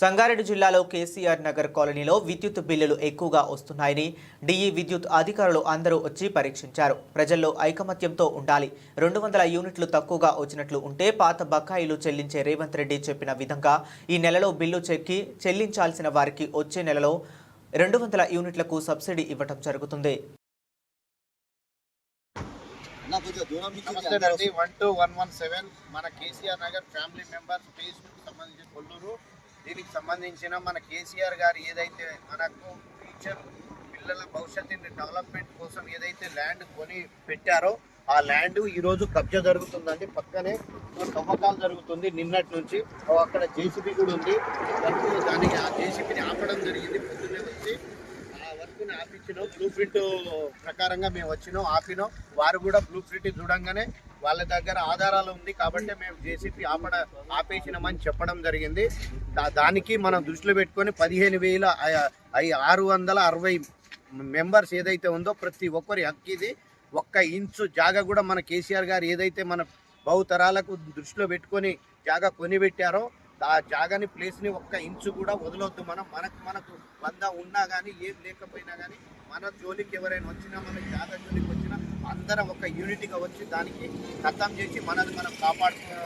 సంగారెడ్డి జిల్లాలో కేసీఆర్ నగర్ కాలనీలో విద్యుత్ బిల్లులు ఎక్కువగా వస్తున్నాయని డిఈ విద్యుత్ అధికారులు అందరూ వచ్చి పరీక్షించారు. ప్రజల్లో ఐకమత్యంతో ఉండాలి. 200 యూనిట్లు తక్కువగా వచ్చినట్లు ఉంటే పాత బకాయిలు చెల్లించే రేవంత్ రెడ్డి చెప్పిన విధంగా ఈ నెలలో బిల్లు చెల్లించాల్సిన వారికి వచ్చే నెలలో 200 యూనిట్లకు సబ్సిడీ ఇవ్వడం జరుగుతుంది. నమస్తే అండి. 12117 మన KCR Nagar family members phase 2 సంబంధించిన కొల్లూరు. దీనికి సంబంధించిన మన కేసీఆర్ గారు ఏదైతే మనకు ఫ్యూచర్ పిల్లల భవిష్యత్తుని డెవలప్మెంట్ కోసం ఏదైతే ల్యాండ్ కొని పెట్టారో ఆ ల్యాండ్ ఈరోజు కబ్జా జరుగుతుందండి. పక్కనే తవ్వకాలు జరుగుతుంది నిన్నటి నుంచి. అక్కడ జేసీబీ కూడా ఉంది. దానికి ఆ జేసీబీని ఆపడం జరిగింది. పొద్దున్నే వచ్చి ఆ వర్క్ని ఆపించినాం. బ్లూ ప్రింట్ ప్రకారంగా మేము వచ్చినాం, ఆపినాం. వారు కూడా బ్లూ ప్రింట్ చూడంగానే వాళ్ళ దగ్గర ఆధారాలు ఉంది కాబట్టి మేము జేసీబీ ఆపేసినామని చెప్పడం జరిగింది. దానికి మనం దృష్టిలో పెట్టుకొని 15,660 మెంబర్స్ ఏదైతే ఉందో ప్రతి ఒక్కరి హక్కు ఇది. 1 ఇంచు జాగా కూడా మన కేసీఆర్ గారు ఏదైతే మన బహుతరాలకు దృష్టిలో పెట్టుకొని జాగా కొనిపెట్టారో ఆ జాగాని ప్లేస్ని 1 ఇంచు కూడా వదలొద్దు. మనకు 100 ఉన్నా కానీ ఏం లేకపోయినా కానీ మన జోలికి ఎవరైనా వచ్చినా, మన జాగా జోలికి వచ్చినా అందరం ఒక యూనిటీగా వచ్చి దానికి ఖతం చేసి మనది మనం కాపాడుకో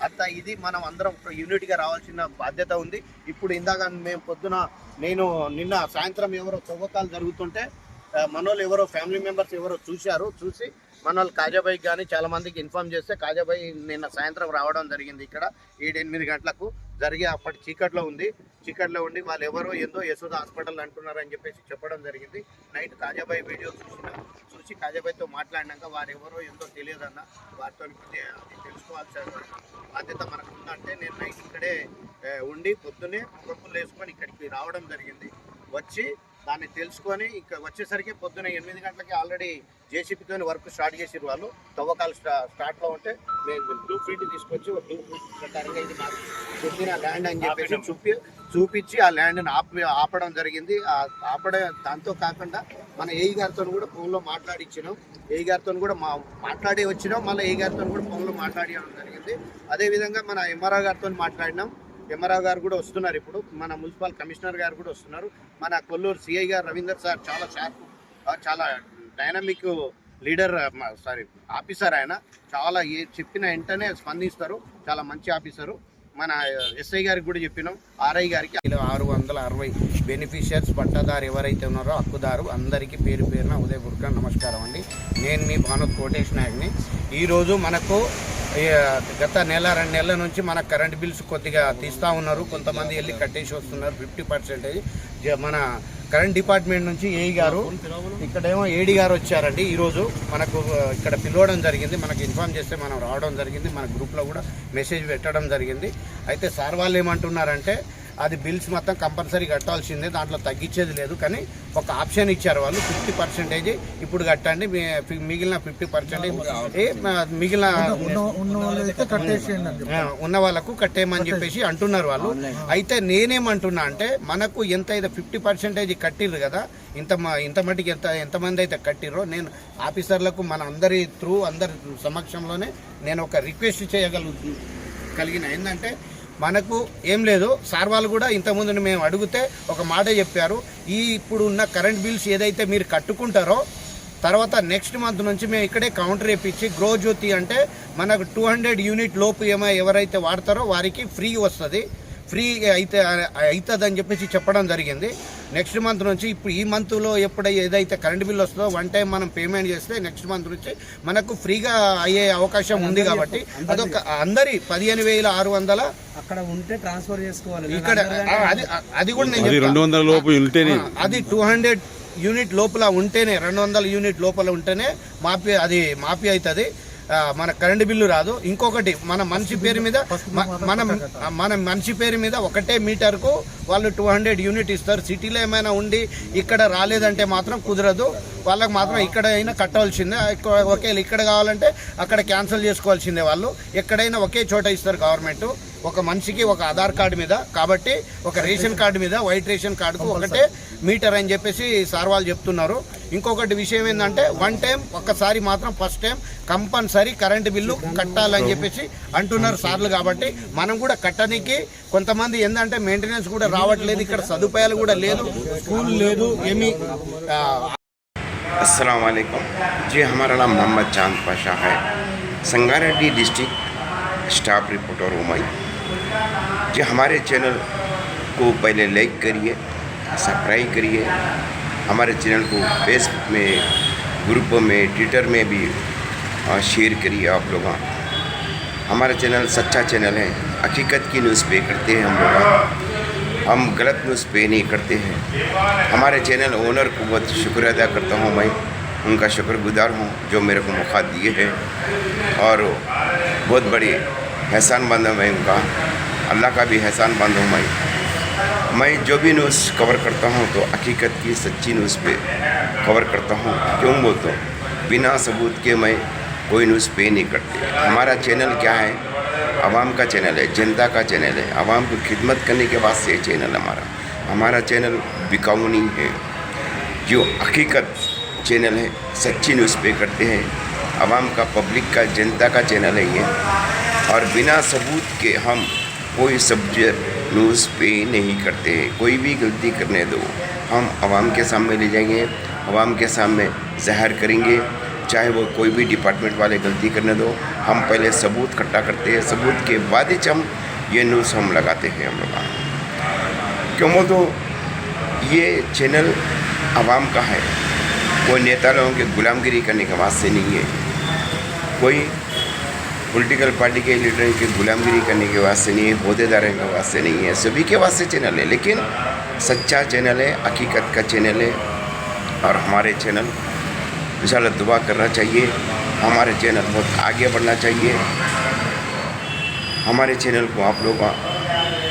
అంత ఇది మనం అందరం ఒక యూనిటీగా రావాల్సిన బాధ్యత ఉంది. ఇప్పుడు ఇందాక మేము నిన్న సాయంత్రం ఎవరో తవ్వకాలు జరుగుతుంటే మనోళ్ళు ఎవరో ఫ్యామిలీ మెంబర్స్ ఎవరో చూసి మనోళ్ళు కాజాబాయికి కానీ చాలా మందికి ఇన్ఫార్మ్ చేస్తే కాజాబాయి నిన్న సాయంత్రం రావడం జరిగింది. ఇక్కడ 7-8 గంటలకు జరిగి అప్పటి చీకట్లో ఉండి వాళ్ళు ఎవరో ఏందో యశోద హాస్పిటల్ అంటున్నారని చెప్పేసి చెప్పడం జరిగింది. నైట్ కాజాబాయి వీడియో చూసి కాజాబాయితో మాట్లాడినాక వారు ఎవరో ఏందో తెలియదన్న, వారితో తెలుసుకోవాల్సిన బాధ్యత మనకు ఉందంటే నేను నైట్ ఇక్కడే ఉండి పొద్దున్నే కొప్పులు వేసుకొని ఇక్కడికి రావడం జరిగింది. వచ్చి దాన్ని తెలుసుకొని ఇక్కడ వచ్చేసరికి పొద్దున్న 8 గంటలకి ఆల్రెడీ జేసీబీతో వర్క్ స్టార్ట్ చేసారు. వాళ్ళు తవ్వకాలు స్టార్ట్లో ఉంటే మేము బ్లూ ప్రింట్ తీసుకొచ్చి బ్లూ ప్రింట్ ప్రకారంగా ఇది మాకు చెప్పిన ల్యాండ్ అని చెప్పేసి చూపించి ఆ ల్యాండ్ని ఆపడం జరిగింది. దాంతో కాకుండా మన ఏఈ గారితో కూడా ఫోన్లో మాట్లాడిచ్చినాం. ఏఈ గారితో కూడా మాట్లాడి వచ్చినాం. మళ్ళీ ఏఈ గారితో కూడా ఫోన్లో మాట్లాడడం జరిగింది. అదేవిధంగా మన ఎంఆర్ఓ గారితో మాట్లాడినాం. ఎంఆర్ఓ గారు కూడా వస్తున్నారు. ఇప్పుడు మన మున్సిపల్ కమిషనర్ గారు కూడా వస్తున్నారు. మన కొల్లూరు సిఐ గారు రవీందర్ సార్ చాలా షార్ప్, చాలా డైనమిక్ లీడర్, ఆఫీసర్. ఆయన చాలా చెప్పిన వెంటనే స్పందిస్తారు. చాలా మంచి ఆఫీసరు. మన ఎస్ఐ గారికి కూడా చెప్పినాం. ఆర్ఐ గారికి 660 బెనిఫిషియర్స్ పట్టాదారు ఎవరైతే ఉన్నారో హక్కుదారు అందరికీ పేరు పేరున ఉదయపూర్వక నమస్కారం అండి. నేను మీ భానుత్ కోటేష్ నాయక్ని. ఈరోజు మనకు గత 1-2 నెలల నుంచి మన కరెంట్ బిల్స్ కొద్దిగా తీస్తూ ఉన్నారు. కొంతమంది వెళ్ళి కట్టేసి వస్తున్నారు 50%. మన కరెంట్ డిపార్ట్మెంట్ నుంచి ఏఈ గారు, ఇక్కడేమో ఏడీ గారు వచ్చారండి. ఈరోజు మనకు ఇక్కడ పిలవడం జరిగింది. మనకు ఇన్ఫార్మ్ చేస్తే మనం రావడం జరిగింది. మన గ్రూప్లో కూడా మెసేజ్ పెట్టడం జరిగింది. అయితే సార్ వాళ్ళు ఏమంటున్నారంటే అది బిల్స్ మొత్తం కంపల్సరీ కట్టాల్సిందే, దాంట్లో తగ్గించేది లేదు. కానీ ఒక ఆప్షన్ ఇచ్చారు వాళ్ళు, 50% ఇప్పుడు కట్టండి, మిగిలిన 50% మిగిలిన ఉన్న వాళ్ళకు కట్టేయమని చెప్పేసి అంటున్నారు వాళ్ళు. అయితే నేనేమంటున్నా అంటే మనకు ఎంత అయితే 50% కట్టిర్రు కదా, ఇంత మటుకు ఎంతమంది అయితే కట్టిర్రో, నేను ఆఫీసర్లకు మన అందరి సమక్షంలోనే నేను ఒక రిక్వెస్ట్ చేయగలిగిన ఏంటంటే మనకు ఏం లేదు. సార్ వాళ్ళు కూడా ఇంతకుముందు మేము అడిగితే ఒక మాట చెప్పారు. ఇప్పుడు ఉన్న కరెంట్ బిల్స్ ఏదైతే మీరు కట్టుకుంటారో తర్వాత నెక్స్ట్ మంత్ నుంచి మేము ఇక్కడే కౌంటర్ వేయించి గ్రో జ్యోతి అంటే మనకు 200 యూనిట్ లోపు ఎవరైతే వాడతారో వారికి ఫ్రీ వస్తుంది, ఫ్రీ అవుతుందని చెప్పేసి చెప్పడం జరిగింది. నెక్స్ట్ మంత్ నుంచి ఇప్పుడు ఈ మంత్లో ఏదైతే కరెంట్ బిల్ వస్తుందో 1 టైం మనం పేమెంట్ చేస్తే నెక్స్ట్ మంత్ నుంచి మనకు ఫ్రీగా అయ్యే అవకాశం ఉంది. కాబట్టి అదొక అందరి 15,600 అక్కడ ఉంటే ట్రాన్స్ఫర్ చేసుకోవాలి. ఇక్కడ అది కూడా నేను 200 లోపు ఉంటేనే, అది 200 యూనిట్ లోపల ఉంటేనే, 200 యూనిట్ లోపల ఉంటేనే మాఫీ అవుతుంది. మన కరెంటు బిల్లు రాదు. ఇంకొకటి మన మనిషి పేరు మీద ఒకటే మీటర్కు వాళ్ళు 200 యూనిట్ ఇస్తారు. సిటీలో ఏమైనా ఉండి ఇక్కడ రాలేదంటే మాత్రం కుదరదు. వాళ్ళకి మాత్రం ఇక్కడ అయినా కట్టవలసిందే. ఒకేలా ఇక్కడ కావాలంటే అక్కడ క్యాన్సిల్ చేసుకోవాల్సిందే. వాళ్ళు ఎక్కడైనా ఒకే చోట ఇస్తారు గవర్నమెంట్. ఒక మనిషికి ఒక ఆధార్ కార్డు మీద, కాబట్టి ఒక రేషన్ కార్డు మీద, వైట్ రేషన్ కార్డుకు ఒకటే మీటర్ అని చెప్పేసి సార్ వాళ్ళు చెప్తున్నారు. ఇంకొకటి విషయం ఏంటంటే వన్ టైం ఒక్కసారి మాత్రం first time compulsory current bill కట్టాలని చెప్పేసి అంటున్నారు సార్లు. కాబట్టి మనం కూడా కట్టడానికి కొంతమంది ఏంటంటే మెయింటెనెన్స్ కూడా రావట్లేదు, ఇక్కడ సదుపాయాలు కూడా లేదు, స్కూల్ లేదు, ఏమీ अस्सलाम वालेकुम जी। हमारा नाम मोहम्मद चांद पाशा है, संगारेड्डी डिस्ट्रिक्ट स्टाफ रिपोर्टर हूँ मैं जी। हमारे चैनल को पहले लाइक करिए, सब्सक्राइब करिए, हमारे चैनल को फेसबुक में, ग्रुप में, ट्विटर में भी शेयर करिए आप लोग। हमारा चैनल सच्चा चैनल है, हकीकत की न्यूज़ पे करते हैं हम लोग, हम गलत न्यूज़ पे नहीं करते हैं। हमारे चैनल ओनर को बहुत शुक्र अदा करता हूँ मैं, उनका शुक्रगुजार हूँ जो मेरे को मौका दिए हैं, और बहुत बड़ी एहसान बंद हूँ मैं उनका, अल्लाह का भी एहसान बंद हूँ मैं जो भी न्यूज़ कवर करता हूँ तो हकीकत की सच्ची न्यूज़ पे कवर करता हूँ। क्यों बोलता हूँ, बिना सबूत के मैं कोई न्यूज़ पे नहीं करते। हमारा चैनल क्या है, आवाम का चैनल है, जनता का चैनल है, आवाम को खिदमत करने के बाद से चैनल हमारा चैनल बिकाऊ नहीं है, जो हकीकत चैनल है, सच्ची न्यूज़ पे करते हैं। आवाम का, पब्लिक का, जनता का चैनल है ये, और बिना सबूत के हम कोई सब्जेक्ट न्यूज़ पे नहीं करते हैं। कोई भी गलती करने दो, हम आवाम के सामने ले जाएंगे, आवाम के सामने ज़ाहिर करेंगे, चाहे वो कोई भी डिपार्टमेंट वाले गलती करने दो, हम पहले सबूत इकट्ठा करते हैं, सबूत के बाद ही हम ये न्यूज़ हम लगाते हैं हम लोग। क्यों बोल तो ये चैनल आवाम का है, कोई नेता लोगों के गुलामगिरी करने के वास्ते नहीं है, कोई पॉलिटिकल पार्टी के लीडर की गुलामगिरी करने के वास्ते नहीं है, अहदेदारों के वास्ते नहीं है, सभी के वास्ते चैनल है, लेकिन सच्चा चैनल है, हकीकत का चैनल है। और हमारे चैनल इंशाल्लाह दुआ करना चाहिए, हमारे चैनल बहुत आगे बढ़ना चाहिए। हमारे चैनल को आप लोग